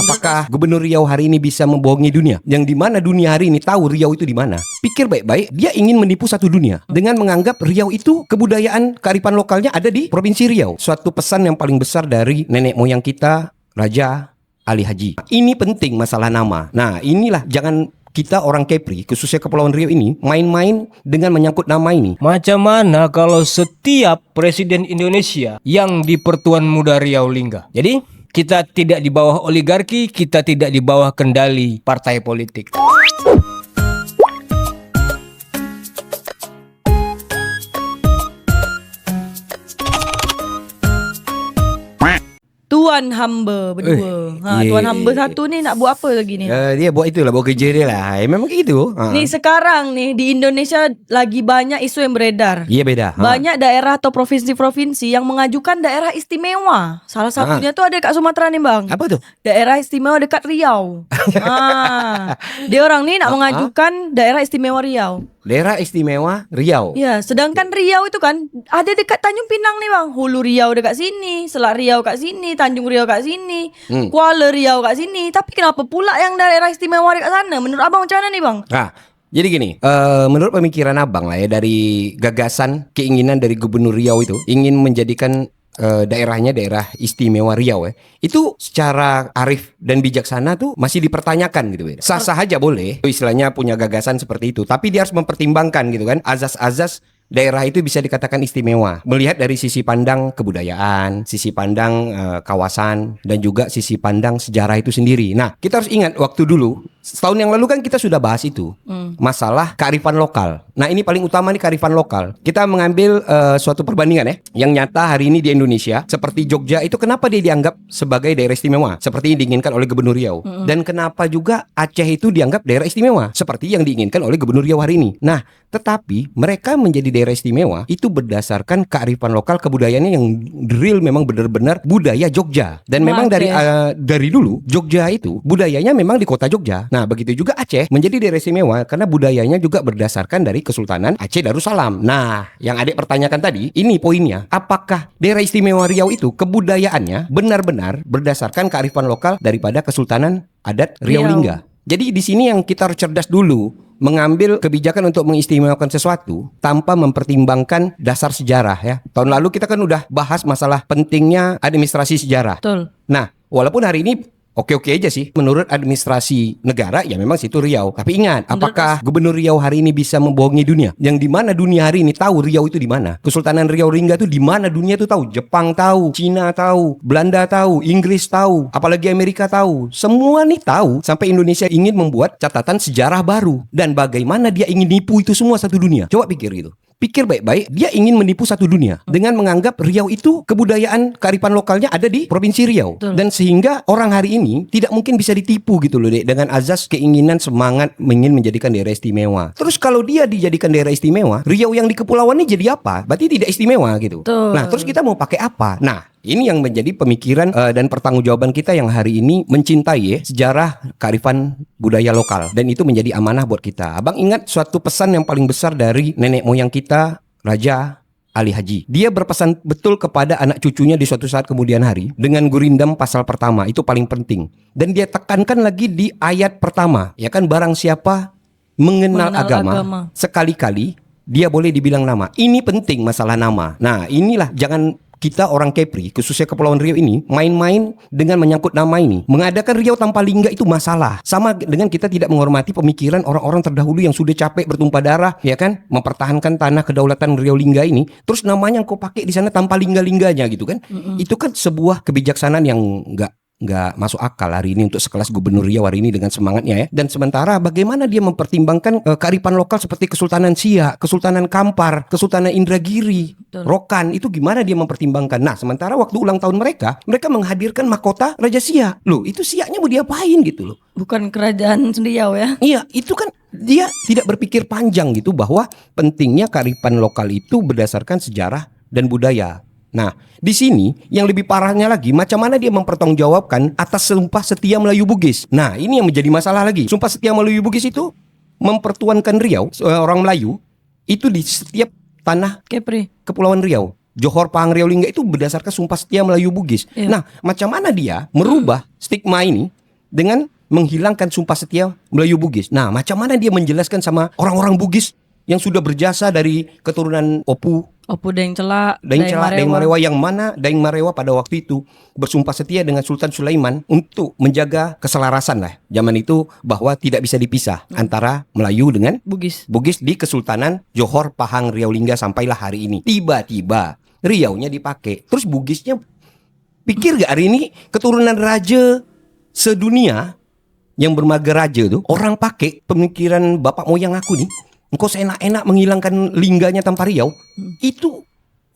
Apakah Gubernur Riau hari ini bisa membohongi dunia? Yang di mana dunia hari ini tahu Riau itu di mana? Pikir baik-baik, dia ingin menipu satu dunia dengan menganggap Riau itu kebudayaan kearifan lokalnya ada di Provinsi Riau. Suatu pesan yang paling besar dari nenek moyang kita, Raja Ali Haji. Ini penting masalah nama. Nah, inilah jangan kita orang Kepri, khususnya Kepulauan Riau ini, main-main dengan menyangkut nama ini. Macam mana kalau setiap presiden Indonesia yang di Pertuan Muda Riau Lingga? Jadi, kita tidak di bawah oligarki, kita tidak di bawah kendali partai politik. Tuan hamba berdua. Tuan hamba satu ni nak buat apa lagi ni? Dia buat itulah, buat kerja dia lah. Memang gitu. Ni sekarang ni di Indonesia lagi banyak isu yang beredar. Iya beda. Banyak daerah atau provinsi-provinsi yang mengajukan daerah istimewa. Salah satunya tu ada kat Sumatera ni bang. Apa tu? Daerah istimewa dekat Riau. Dia orang ni nak mengajukan daerah istimewa Riau. Daerah istimewa Riau. Ya, sedangkan Riau itu kan ada dekat Tanjung Pinang nih bang. Hulu Riau dekat sini, Selat Riau kat sini, Tanjung Riau kat sini, Kuala Riau kat sini. Tapi kenapa pula yang daerah istimewa dekat sana? Menurut abang macam mana nih bang? Jadi gini, menurut pemikiran abang lah ya, dari gagasan keinginan dari Gubernur Riau itu ingin menjadikan daerahnya daerah istimewa Riau itu secara arif dan bijaksana tuh masih dipertanyakan gitu. Sah-sah aja boleh, istilahnya punya gagasan seperti itu, tapi dia harus mempertimbangkan gitu kan, azas-azas daerah itu bisa dikatakan istimewa melihat dari sisi pandang kebudayaan, sisi pandang kawasan, dan juga sisi pandang sejarah itu sendiri. Nah, kita harus ingat waktu dulu, setahun yang lalu kan kita sudah bahas itu, masalah kearifan lokal. Nah, ini paling utama nih, kearifan lokal. Kita mengambil suatu perbandingan yang nyata hari ini di Indonesia, seperti Jogja itu kenapa dia dianggap sebagai daerah istimewa seperti yang diinginkan oleh Gubernur Riau, dan kenapa juga Aceh itu dianggap daerah istimewa seperti yang diinginkan oleh Gubernur Riau hari ini. Nah, tetapi mereka menjadi daerah istimewa itu berdasarkan kearifan lokal, kebudayaannya yang real, memang benar-benar budaya Jogja. Dan memang dari dulu Jogja itu budayanya memang di kota Jogja. Nah, begitu juga Aceh menjadi daerah istimewa karena budayanya juga berdasarkan dari Kesultanan Aceh Darussalam. Nah, yang adik pertanyakan tadi, ini poinnya. Apakah daerah istimewa Riau itu kebudayaannya benar-benar berdasarkan kearifan lokal daripada Kesultanan Adat Riau Lingga? Jadi di sini yang kita harus cerdas dulu, mengambil kebijakan untuk mengistimewakan sesuatu tanpa mempertimbangkan dasar sejarah ya. Tahun lalu kita kan udah bahas masalah pentingnya administrasi sejarah. Betul. Nah, walaupun hari ini oke-oke aja sih menurut administrasi negara, ya memang situ Riau. Tapi ingat, apakah Gubernur Riau hari ini bisa membohongi dunia? Yang di mana dunia hari ini tahu Riau itu di mana? Kesultanan Riau Lingga itu di mana dunia itu tahu? Jepang tahu, Cina tahu, Belanda tahu, Inggris tahu, apalagi Amerika tahu. Semua nih tahu, sampai Indonesia ingin membuat catatan sejarah baru. Dan bagaimana dia ingin nipu itu semua satu dunia? Coba pikir gitu. Pikir baik-baik, dia ingin menipu satu dunia dengan menganggap Riau itu kebudayaan kearifan lokalnya ada di Provinsi Riau. Betul. Dan sehingga orang hari ini tidak mungkin bisa ditipu gitu loh, Dek, dengan azas keinginan semangat ingin menjadikan daerah istimewa. Terus kalau dia dijadikan daerah istimewa, Riau yang di kepulauan ini jadi apa? Berarti tidak istimewa gitu. Betul. Nah, terus kita mau pakai apa? Nah, ini yang menjadi pemikiran dan pertanggungjawaban kita yang hari ini mencintai sejarah kearifan budaya lokal, dan itu menjadi amanah buat kita. Abang ingat suatu pesan yang paling besar dari nenek moyang kita, Raja Ali Haji. Dia berpesan betul kepada anak cucunya di suatu saat kemudian hari dengan gurindam pasal pertama, itu paling penting. Dan dia tekankan lagi di ayat pertama, ya kan, barang siapa mengenal agama sekali-kali dia boleh dibilang nama. Ini penting masalah nama. Nah, inilah jangan kita orang Kepri, khususnya Kepulauan Riau ini, main-main dengan menyangkut nama ini. Mengadakan Riau tanpa lingga itu masalah. Sama dengan kita tidak menghormati pemikiran orang-orang terdahulu yang sudah capek bertumpah darah, ya kan, mempertahankan tanah kedaulatan Riau Lingga ini. Terus namanya kau pakai di sana tanpa lingga-lingganya gitu kan? Itu kan sebuah kebijaksanaan yang nggak masuk akal hari ini untuk sekelas Gubernur Riau hari ini dengan semangatnya ya. Dan sementara bagaimana dia mempertimbangkan kearifan lokal seperti Kesultanan Siak, Kesultanan Kampar, Kesultanan Indragiri, Rokan, itu gimana dia mempertimbangkan? Nah, sementara waktu ulang tahun mereka menghadirkan mahkota Raja Siak. Loh, itu Siaknya mau diapain gitu loh? Bukan kerajaan Riau ya? Iya, itu kan dia tidak berpikir panjang gitu bahwa pentingnya kearifan lokal itu berdasarkan sejarah dan budaya. Nah, di sini yang lebih parahnya lagi, macam mana dia mempertanggungjawabkan atas Sumpah Setia Melayu Bugis. Nah, ini yang menjadi masalah lagi. Sumpah Setia Melayu Bugis itu mempertuankan Riau, orang Melayu, itu di setiap tanah Kepri, Kepulauan Riau. Johor, Pahang, Riau Lingga itu berdasarkan Sumpah Setia Melayu Bugis. Nah, macam mana dia merubah stigma ini dengan menghilangkan Sumpah Setia Melayu Bugis. Nah, macam mana dia menjelaskan sama orang-orang Bugis yang sudah berjasa dari keturunan Opu, Daeng Celak, Daeng Celak, Daeng Marewa, yang mana Daeng Marewa pada waktu itu bersumpah setia dengan Sultan Sulaiman untuk menjaga keselarasan lah zaman itu, bahwa tidak bisa dipisah antara Melayu dengan Bugis. Bugis di Kesultanan Johor, Pahang, Riau, Lingga sampailah hari ini. Tiba-tiba Riau-nya dipakai. Terus Bugisnya pikir gak hari ini keturunan raja sedunia yang bermarga raja tuh orang pakai pemikiran bapak moyang aku nih. Engkau seenak-enak menghilangkan lingganya tanpa Riau. Itu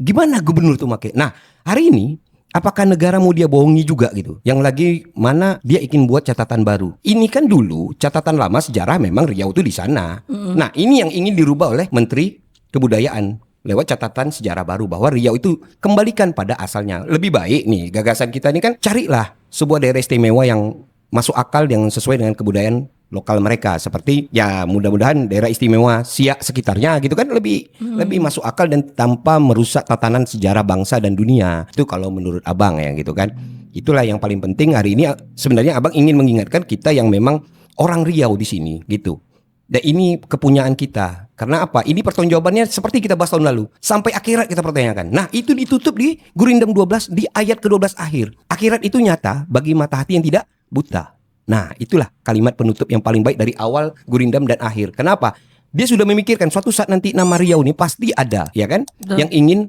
gimana gubernur tuh make? Nah, hari ini apakah negara mau dia bohongi juga gitu? Yang lagi mana dia ingin buat catatan baru. Ini kan dulu catatan lama sejarah memang Riau tuh di sana. Nah, ini yang ingin dirubah oleh Menteri Kebudayaan lewat catatan sejarah baru bahwa Riau itu kembalikan pada asalnya. Lebih baik nih gagasan kita ini kan, carilah sebuah daerah istimewa yang masuk akal, yang sesuai dengan kebudayaan lokal mereka, seperti ya mudah-mudahan daerah istimewa Siak sekitarnya gitu kan, lebih masuk akal dan tanpa merusak tatanan sejarah bangsa dan dunia. Itu kalau menurut Abang ya gitu kan. Itulah yang paling penting hari ini. Sebenarnya Abang ingin mengingatkan kita yang memang orang Riau di sini gitu. Dan ini kepunyaan kita. Karena apa? Ini pertanggungjawabannya seperti kita bahas tahun lalu. Sampai akhirat kita pertanyakan. Nah, itu ditutup di Gurindam 12 di ayat ke-12 akhir. Akhirat itu nyata bagi mata hati yang tidak buta. Nah, itulah kalimat penutup yang paling baik dari awal, Gurindam dan akhir. Kenapa? Dia sudah memikirkan suatu saat nanti nama Riau ini pasti ada, ya kan? Betul. Yang ingin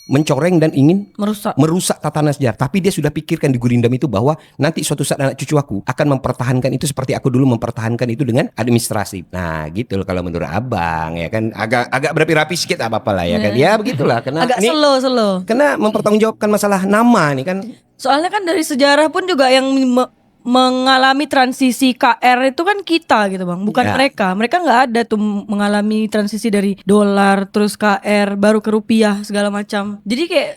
mencoreng dan ingin merusak tatanan sejarah. Tapi dia sudah pikirkan di Gurindam itu bahwa nanti suatu saat anak cucu aku akan mempertahankan itu seperti aku dulu mempertahankan itu dengan administrasi. Nah, gitu loh kalau menurut Abang ya kan. Agak berapi-rapi sedikit apa-apa lah ya kan. Ya begitulah karena agak ini slow. karena mempertanggungjawabkan masalah nama nih kan. Soalnya kan dari sejarah pun juga yang mengalami transisi KR itu kan kita gitu bang, bukan Ya. mereka. Mereka nggak ada tuh mengalami transisi dari dolar terus KR baru ke rupiah segala macam. Jadi kayak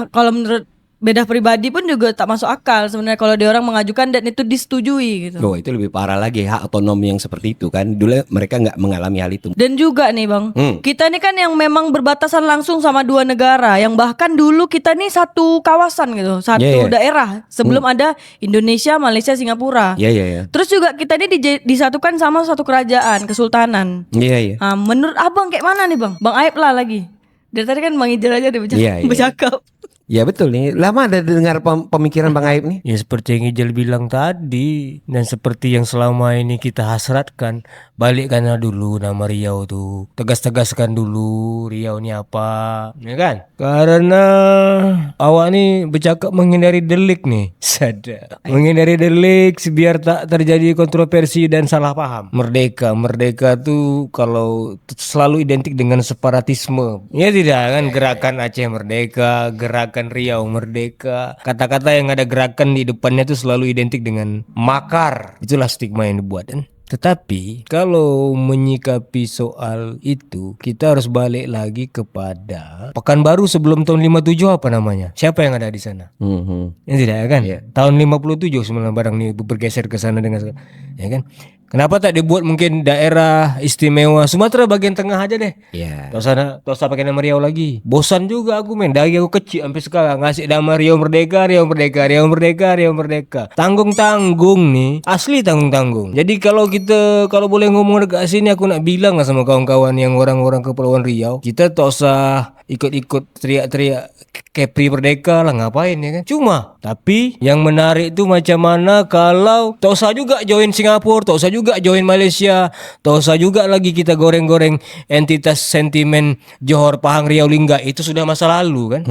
kalau menurut beda pribadi pun juga tak masuk akal sebenarnya kalau dia orang mengajukan dan itu disetujui gitu. Oh, itu lebih parah lagi hak otonomi yang seperti itu kan. Dulu mereka nggak mengalami hal itu. Dan juga nih bang, kita nih kan yang memang berbatasan langsung sama dua negara, yang bahkan dulu kita nih satu kawasan gitu, satu Yeah, yeah. daerah sebelum ada Indonesia, Malaysia, Singapura. Iya. Terus juga kita ini disatukan sama satu kerajaan, kesultanan. Iya. Nah, menurut abang kayak mana nih bang? Bang Aib lah lagi. Dari tadi kan Bang Ijal aja deh Iya. bercakap. Ya betul nih. Lama ada dengar pemikiran Bang Aib nih. Ya seperti yang Ijal bilang tadi, dan seperti yang selama ini kita hasratkan, balikkanlah dulu nama Riau tuh, tegas-tegaskan dulu Riau ini apa, ya kan? Karena awak nih bercakap menghindari delik nih, sadar, menghindari delik biar tak terjadi kontroversi dan salah paham. Merdeka tuh kalau selalu identik dengan separatisme, ya tidak kan? Gerakan Aceh Merdeka, gerakan Riau Merdeka, kata-kata yang ada gerakan di depannya itu selalu identik dengan makar. Itulah stigma yang dibuat kan. Tetapi kalau menyikapi soal itu, kita harus balik lagi kepada Pekanbaru sebelum tahun 57 apa namanya? Siapa yang ada di sana? Ya tidak ya kan? Tahun 57 sebenarnya barang ini bergeser ke sana dengan ya kan? Kenapa tak dibuat mungkin daerah istimewa Sumatera bagian tengah aja deh? Iya. Tak usah pakai nama Riau lagi. Bosan juga aku dari aku kecil sampai sekarang ngasih nama Riau Merdeka. Tanggung-tanggung nih, asli tanggung-tanggung. Jadi kalau boleh ngomong dekat sini, aku nak bilang lah sama kawan-kawan yang orang-orang Kepulauan Riau, kita tak usah ikut-ikut teriak-teriak Kepri Merdeka lah, ngapain ya kan? Cuma tapi yang menarik itu macam mana kalau tak usah juga join Singapura, tak usah juga join Malaysia, tak usah juga lagi kita goreng-goreng entitas sentimen Johor, Pahang, Riau, Lingga, itu sudah masa lalu kan.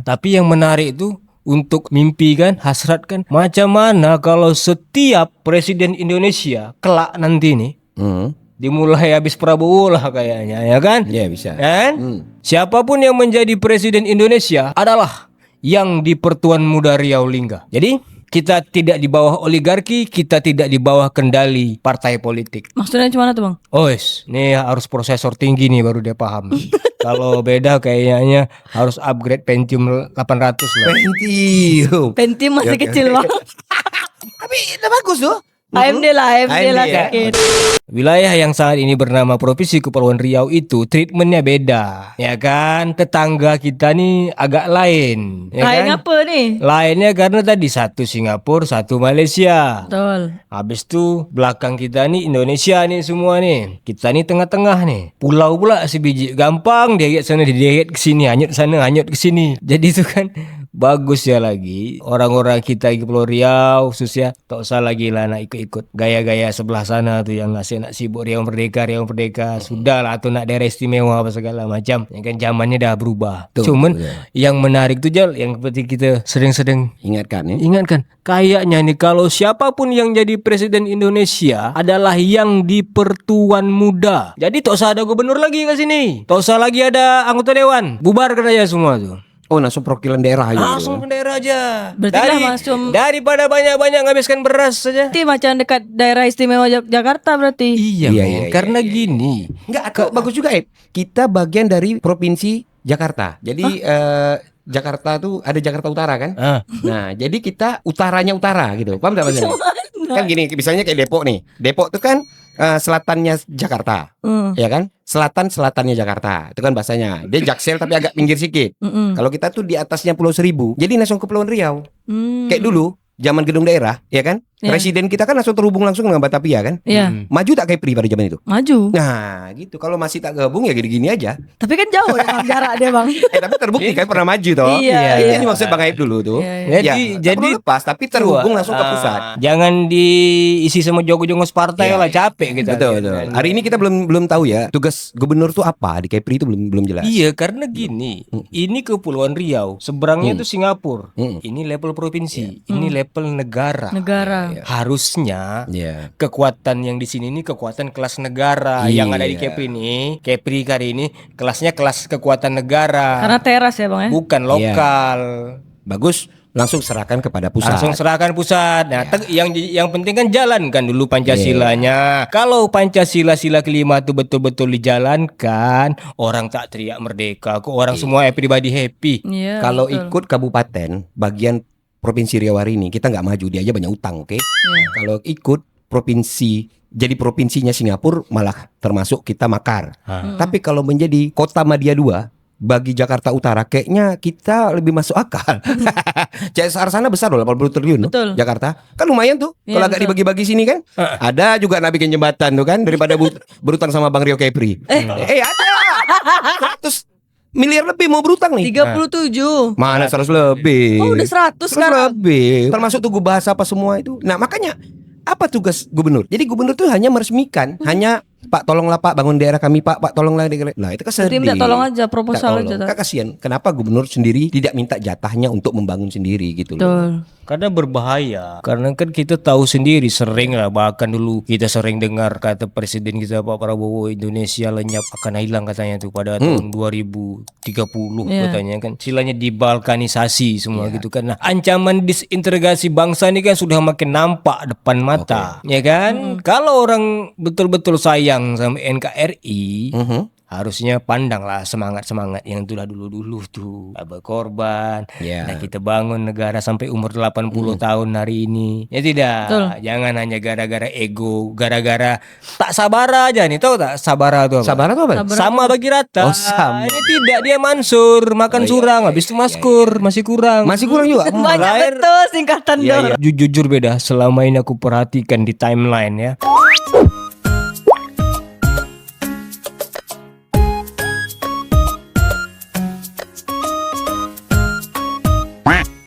Tapi yang menarik itu untuk mimpi kan, hasrat kan, macam mana kalau setiap presiden Indonesia kelak nanti nih, dimulai habis Prabowo lah kayaknya, ya kan? Iya bisa. Kan? Siapapun yang menjadi presiden Indonesia adalah yang di Pertuan Muda Riau Lingga. Jadi kita tidak di bawah oligarki, kita tidak di bawah kendali partai politik. Maksudnya gimana tuh bang? Ini harus prosesor tinggi nih baru dia paham. Kalau beda kayaknya harus upgrade Pentium 800 lah. Pentium masih kecil bang. Tapi udah bagus tuh. AMD lah ya. sedikit. wilayah yang saat ini bernama Provinsi Kepulauan Riau itu treatmentnya beda, ya kan? Tetangga kita nih agak lain, ya Lain kan? apa nih? Lainnya karena tadi satu Singapura, satu Malaysia. Betul. Habis itu belakang kita nih Indonesia nih semua nih. Kita nih tengah-tengah nih. Pulau pula sebiji. Gampang dia sana dia ke sini, hanyut sana, hanyut ke sini. Jadi itu kan bagus ya lagi orang-orang kita di Pulau Riau khususnya tak usah lagi lah nak ikut-ikut gaya-gaya sebelah sana tuh yang ngasih nak sibuk Riau Merdeka sudahlah tuh nak daerah istimewa apa segala macam ya kan zamannya dah berubah. Betul, Cuman betul. yang menarik tuh Jal yang seperti kita sering-sering Ingatkan ya. ingatkan, kayaknya nih kalau siapapun yang jadi presiden Indonesia adalah yang di pertuan muda. Jadi tak usah ada gubernur lagi ke sini. Tak usah lagi ada anggota dewan. Bubarkan aja semua tuh. Oh, langsung perwakilan daerah aja. Langsung ke daerah aja. Berarti lah langsung- daripada banyak-banyak nghabiskan beras saja. Berarti macam dekat daerah istimewa Jakarta berarti. Iya, Iya, men. iya, Karena gini. Enggak, atau bagus juga, Kita bagian dari provinsi Jakarta. Jadi Jakarta tuh ada Jakarta Utara kan? Ah, Nah, jadi kita utaranya utara gitu. Paham enggak maksudnya? Kan gini, misalnya kayak Depok nih. Depok tuh kan selatannya Jakarta. Ya kan? Selatannya Jakarta. Itu kan bahasanya. Dia Jaksel tapi agak pinggir sedikit. Kalau kita tuh di atasnya Pulau Seribu. Jadi langsung ke Kepulauan Riau. Kayak dulu zaman gedung daerah, ya kan? Ya. Presiden kita kan langsung terhubung langsung dengan Batavia kan? Iya, Maju tak Kepri pada zaman itu? maju. Nah, gitu. Kalau masih tak gabung ya gini-gini aja. Tapi kan jauh ya Bang, jarak dia Bang. Tapi terbukti kan pernah maju toh. Iya, iya. Ini maksud Bang Aib dulu tuh. Iya, Ya, Jadi- tak perlu lepas tapi terhubung langsung ke pusat. Jangan diisi sama jongos partai Iya. lah, capek kita. Betul, betul. Hari ini kita belum tahu ya tugas gubernur tuh apa di Kepri itu belum jelas. Iya, karena gini, ini Kepulauan Riau, seberangnya itu Singapura. Hmm. Ini level provinsi, ini level negara. Negara. Harusnya Iya. kekuatan yang di sini ini kekuatan kelas negara. Iya. Yang ada di Kepri nih, Kepri kali ini kelasnya kelas kekuatan negara. Karena teras ya Bang ya. Bukan lokal. Bagus, langsung serahkan kepada pusat. Langsung serahkan pusat. Nah, yang penting kan jalankan dulu Pancasilanya. Kalau Pancasila sila kelima itu betul-betul dijalankan, orang tak teriak merdeka, kok orang semua everybody happy. Iya. Kalau betul. ikut kabupaten bagian Provinsi Riau hari ini kita nggak maju, dia aja banyak utang, oke? Iya. Kalau ikut provinsi jadi provinsinya Singapura malah termasuk kita makar. Tapi kalau menjadi kota Madya 2 bagi Jakarta Utara kayaknya kita lebih masuk akal. CSR sana besar loh 80 triliun loh. Betul. Jakarta. Kan lumayan tuh. Iya, Kalau agak betul. dibagi-bagi sini kan. Ada juga nak bikin jembatan tuh kan daripada berutang sama Bang Rio Kepri. Ada. 100 miliar lebih mau berutang nih. 37. Mana 100 lebih. Oh, udah 100 100 sekarang. lebih. Termasuk tugu bahasa apa semua itu. Nah, makanya apa tugas gubernur? Jadi gubernur tuh hanya meresmikan, hanya Pak tolonglah Pak bangun daerah kami Pak tolonglah daerah. Nah, itu kan Berarti sedih. minta tolong aja, Minta proposal tolong. aja. Kan kasihan. Kenapa gubernur sendiri tidak minta jatahnya untuk membangun sendiri gitu loh. Betul. Karena berbahaya. Karena kan kita tahu sendiri sering lah, bahkan dulu kita sering dengar kata presiden kita Pak Prabowo, Indonesia lenyap akan hilang katanya tuh pada tahun 2030 Iya. katanya kan. Silanya dibalkanisasi semua gitu kan. Nah, ancaman disintegrasi bangsa ini kan sudah makin nampak depan mata. Ya kan? Kalau orang betul-betul sayang sama NKRI, harusnya pandanglah semangat-semangat yang itulah dulu-dulu tuh berkorban. Ya. Nah, kita bangun negara sampai umur 80 tahun hari ini. Ya tidak. Betul. Jangan hanya gara-gara ego, gara-gara tak sabar aja nih. Tahu tak sabar itu apa? Sabar atau apa? Sama bagi rata. Oh, sama. Ini tidak, dia mansur, makan surang, habis itu maskur, masih kurang. Masih kurang juga. Banyak Lahir- betul singkatan Iya, dong. iya. Jujur beda, selama ini aku perhatikan di timeline ya.